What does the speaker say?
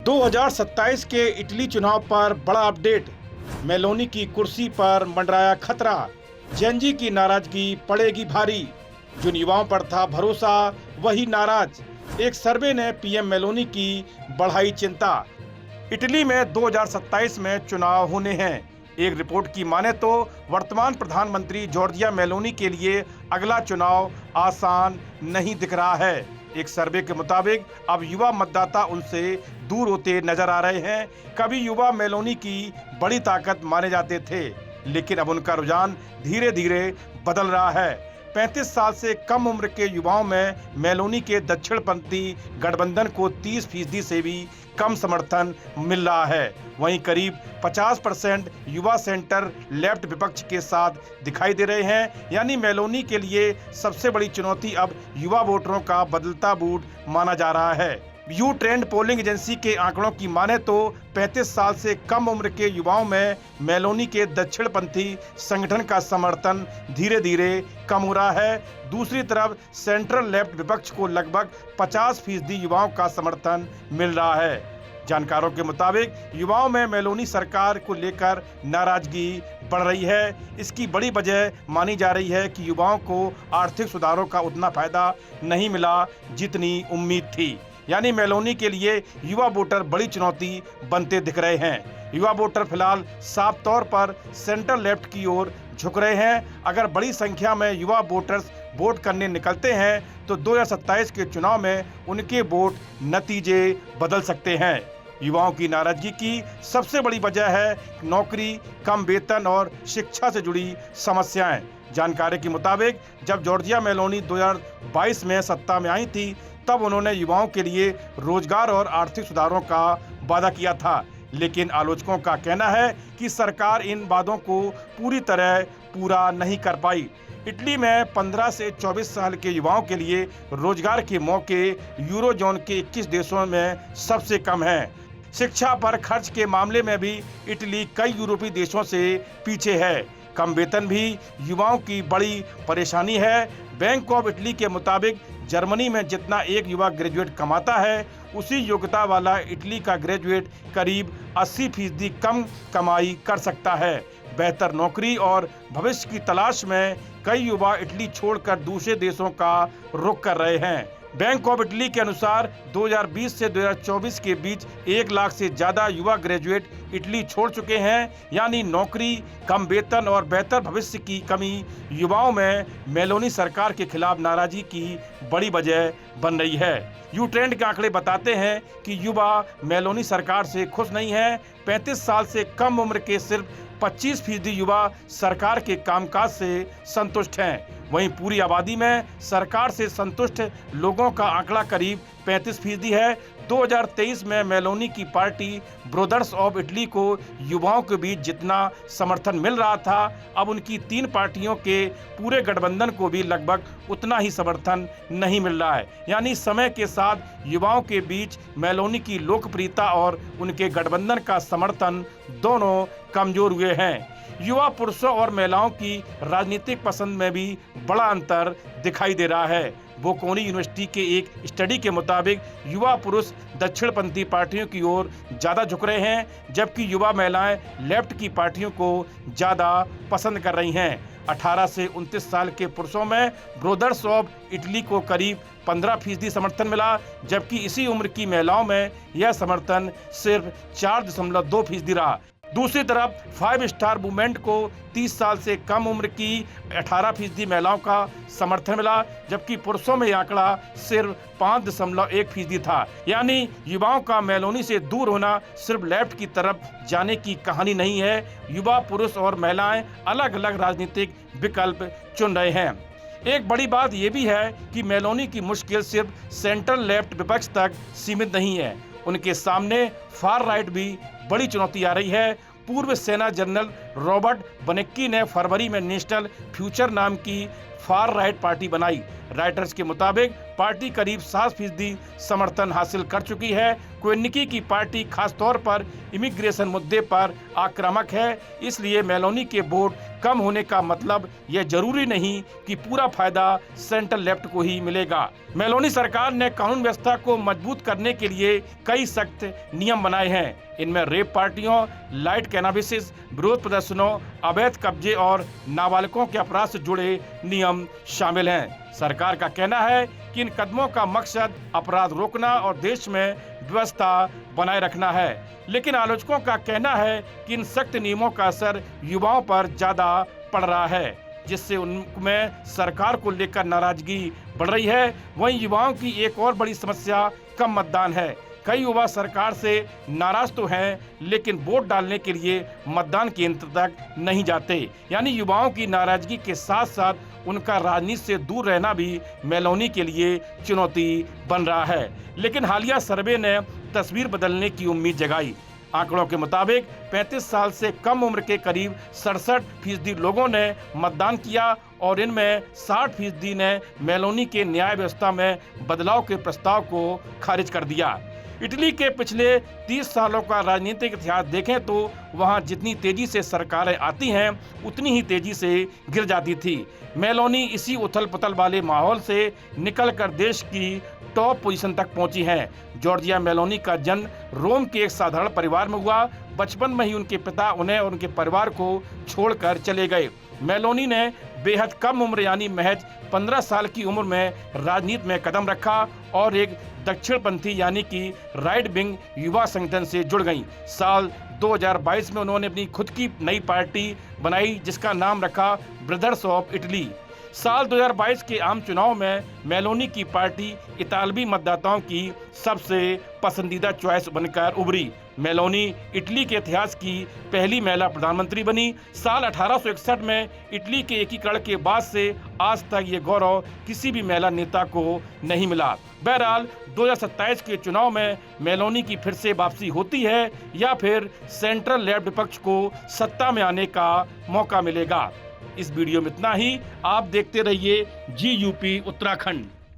2027 के इटली चुनाव पर बड़ा अपडेट। मेलोनी की कुर्सी पर मंडराया खतरा। जेनजी की नाराजगी पड़ेगी भारी। जिन युवाओं पर था भरोसा वही नाराज। एक सर्वे ने पीएम मेलोनी की बढ़ाई चिंता। इटली में 2027 में चुनाव होने हैं। एक रिपोर्ट की माने तो वर्तमान प्रधानमंत्री जॉर्जिया मेलोनी के लिए अगला चुनाव आसान नहीं दिख रहा है। एक सर्वे के मुताबिक अब युवा मतदाता उनसे दूर होते नजर आ रहे हैं। कभी युवा मेलोनी की बड़ी ताकत माने जाते थे, लेकिन अब उनका रुझान धीरे धीरे बदल रहा है। 35 साल से कम उम्र के युवाओं में मेलोनी के दक्षिणपंथी गठबंधन को 30% से भी कम समर्थन मिल रहा है। वहीं करीब 50% युवा सेंटर लेफ्ट विपक्ष के साथ दिखाई दे रहे हैं। यानी मेलोनी के लिए सबसे बड़ी चुनौती अब युवा वोटरों का बदलता मूड माना जा रहा है। यू ट्रेंड पोलिंग एजेंसी के आंकड़ों की माने तो 35 साल से कम उम्र के युवाओं में मेलोनी के दक्षिणपंथी संगठन का समर्थन धीरे धीरे कम हो रहा है। दूसरी तरफ सेंट्रल लेफ्ट विपक्ष को लगभग 50% युवाओं का समर्थन मिल रहा है। जानकारों के मुताबिक युवाओं में मेलोनी सरकार को लेकर नाराजगी बढ़ रही है। इसकी बड़ी वजह मानी जा रही है कि युवाओं को आर्थिक सुधारों का उतना फायदा नहीं मिला जितनी उम्मीद थी। यानी मेलोनी के लिए युवा वोटर बड़ी चुनौती बनते दिख रहे हैं। युवा वोटर फिलहाल साफ तौर पर सेंट्रल लेफ्ट की ओर झुक रहे हैं। अगर बड़ी संख्या में युवा वोटर्स वोट करने निकलते हैं तो 2027 के चुनाव में उनके वोट नतीजे बदल सकते हैं। युवाओं की नाराजगी की सबसे बड़ी वजह है नौकरी, कम वेतन और शिक्षा से जुड़ी समस्याएं। जानकारी के मुताबिक जब जॉर्जिया मेलोनी 2022 में सत्ता में आई थी, तब उन्होंने युवाओं के लिए रोजगार और आर्थिक सुधारों का वादा किया था, लेकिन आलोचकों का कहना है कि सरकार इन वादों को पूरी तरह पूरा नहीं कर पाई। इटली में 15 से 24 साल के युवाओं के लिए रोजगार के मौके यूरोजोन के 21 देशों में सबसे कम हैं। शिक्षा पर खर्च के मामले में भी इटली कई यूरोपीय देशों से पीछे है। कम वेतन भी युवाओं की बड़ी परेशानी है। बैंक ऑफ इटली के मुताबिक जर्मनी में जितना एक युवा ग्रेजुएट कमाता है, उसी योग्यता वाला इटली का ग्रेजुएट करीब 80% कम कमाई कर सकता है। बेहतर नौकरी और भविष्य की तलाश में कई युवा इटली छोड़कर दूसरे देशों का रुख कर रहे हैं। बैंक ऑफ इटली के अनुसार 2020 से 2024 के बीच 1 लाख से ज्यादा युवा ग्रेजुएट इटली छोड़ चुके हैं। यानी नौकरी, कम वेतन और बेहतर भविष्य की कमी युवाओं में मेलोनी सरकार के खिलाफ नाराजगी की बड़ी वजह बन रही है। यू ट्रेंड के आंकड़े बताते हैं कि युवा मेलोनी सरकार से खुश नहीं है। 35 साल से कम उम्र के सिर्फ 25% युवा सरकार के कामकाज से संतुष्ट हैं। वहीं पूरी आबादी में सरकार से संतुष्ट लोगों का आंकड़ा करीब 35% है। 2023 में मेलोनी की पार्टी ब्रदर्स ऑफ इटली को युवाओं के बीच जितना समर्थन मिल रहा था, अब उनकी 3 पार्टियों के पूरे गठबंधन को भी लगभग उतना ही समर्थन नहीं मिल रहा है। यानी समय के साथ युवाओं के बीच मेलोनी की लोकप्रियता और उनके गठबंधन का समर्थन दोनों कमजोर हुए हैं। युवा पुरुषों और महिलाओं की राजनीतिक पसंद में भी बड़ा अंतर दिखाई दे रहा है। बोकोनी यूनिवर्सिटी के एक स्टडी के मुताबिक युवा पुरुष दक्षिणपंथी पार्टियों की ओर ज़्यादा झुक रहे हैं, जबकि युवा महिलाएं लेफ्ट की पार्टियों को ज़्यादा पसंद कर रही हैं। 18 से 29 साल के पुरुषों में ब्रदर्स ऑफ इटली को करीब 15% समर्थन मिला, जबकि इसी उम्र की महिलाओं में यह समर्थन सिर्फ 4.2% रहा। दूसरी तरफ 5 स्टार मूवमेंट को 30 साल से कम उम्र की 18% महिलाओं का समर्थन मिला, जबकि पुरुषों में यह आंकड़ा सिर्फ 5.1% था। यानी युवाओं का मेलोनी से दूर होना सिर्फ लेफ्ट की तरफ जाने की कहानी नहीं है। युवा पुरुष और महिलाएं अलग अलग राजनीतिक विकल्प चुन रहे हैं। एक बड़ी बात यह भी है कि मेलोनी की मुश्किल सिर्फ सेंट्रल लेफ्ट विपक्ष तक सीमित नहीं है। उनके सामने फार राइट भी बड़ी चुनौती आ रही है। पूर्व सेना जनरल रॉबर्ट बनेक्की ने फरवरी में नेशनल फ्यूचर नाम की फार राइट पार्टी बनाई। राइटर्स के मुताबिक पार्टी करीब 7% समर्थन हासिल कर चुकी है। क्विन्निकी की पार्टी खासतौर पर इमिग्रेशन मुद्दे पर आक्रामक है, इसलिए मेलोनी के वोट कम होने का मतलब यह जरूरी नहीं कि पूरा फायदा सेंट्रल लेफ्ट को ही मिलेगा। मेलोनी सरकार ने कानून व्यवस्था को मजबूत करने के लिए कई सख्त नियम बनाए हैं। इनमें रेप पार्टियों, लाइट कैनाबिस, विरोध प्रदर्शनों, अवैध कब्जे और नाबालिगों के अपराध से जुड़े नियम शामिल हैं। सरकार का कहना है कि इन कदमों का मकसद अपराध रोकना और देश में व्यवस्था बनाए रखना है, लेकिन आलोचकों का कहना है कि इन सख्त नियमों का असर युवाओं पर ज्यादा पड़ रहा है, जिससे उनमें सरकार को लेकर नाराजगी बढ़ रही है। वहीं युवाओं की एक और बड़ी समस्या कम मतदान है। कई युवा सरकार से नाराज तो हैं, लेकिन वोट डालने के लिए मतदान केंद्र तक नहीं जाते। यानी युवाओं की नाराजगी के साथ साथ उनका राजनीति से दूर रहना भी मेलोनी के लिए चुनौती बन रहा है। लेकिन हालिया सर्वे ने तस्वीर बदलने की उम्मीद जगाई। आंकड़ों के मुताबिक 35 साल से कम उम्र के करीब 67% लोगों ने मतदान किया और इनमें 60% ने मेलोनी के न्याय व्यवस्था में बदलाव के प्रस्ताव को खारिज कर दिया। इटली के पिछले 30 सालों का राजनीतिक इतिहास देखें तो वहां जितनी तेजी से सरकारें आती हैं, उतनी ही तेजी से गिर जाती थी। मेलोनी इसी उथल पुथल वाले माहौल से निकलकर देश की टॉप पोजीशन तक पहुंची हैं। जॉर्जिया मेलोनी का जन्म रोम के एक साधारण परिवार में हुआ। बचपन में ही उनके पिता उन्हें और उनके परिवार को छोड़कर चले गए। मेलोनी ने बेहद कम उम्र यानी महज 15 साल की उम्र में राजनीति में कदम रखा और एक दक्षिणपंथी यानी कि राइट विंग युवा संगठन से जुड़ गईं। साल 2022 में उन्होंने अपनी खुद की नई पार्टी बनाई, जिसका नाम रखा ब्रदर्स ऑफ इटली। साल 2022 के आम चुनाव में मेलोनी की पार्टी इतालवी मतदाताओं की सबसे पसंदीदा चॉइस बनकर उभरी। मेलोनी इटली के इतिहास की पहली महिला प्रधानमंत्री बनी। साल 1861 में इटली के एकीकरण के बाद से आज तक ये गौरव किसी भी महिला नेता को नहीं मिला। बहरहाल 2027 के चुनाव में मेलोनी की फिर से वापसी होती है या फिर सेंट्रल लेफ्ट विपक्ष को सत्ता में आने का मौका मिलेगा। इस वीडियो में इतना ही। आप देखते रहिए GUP उत्तराखंड।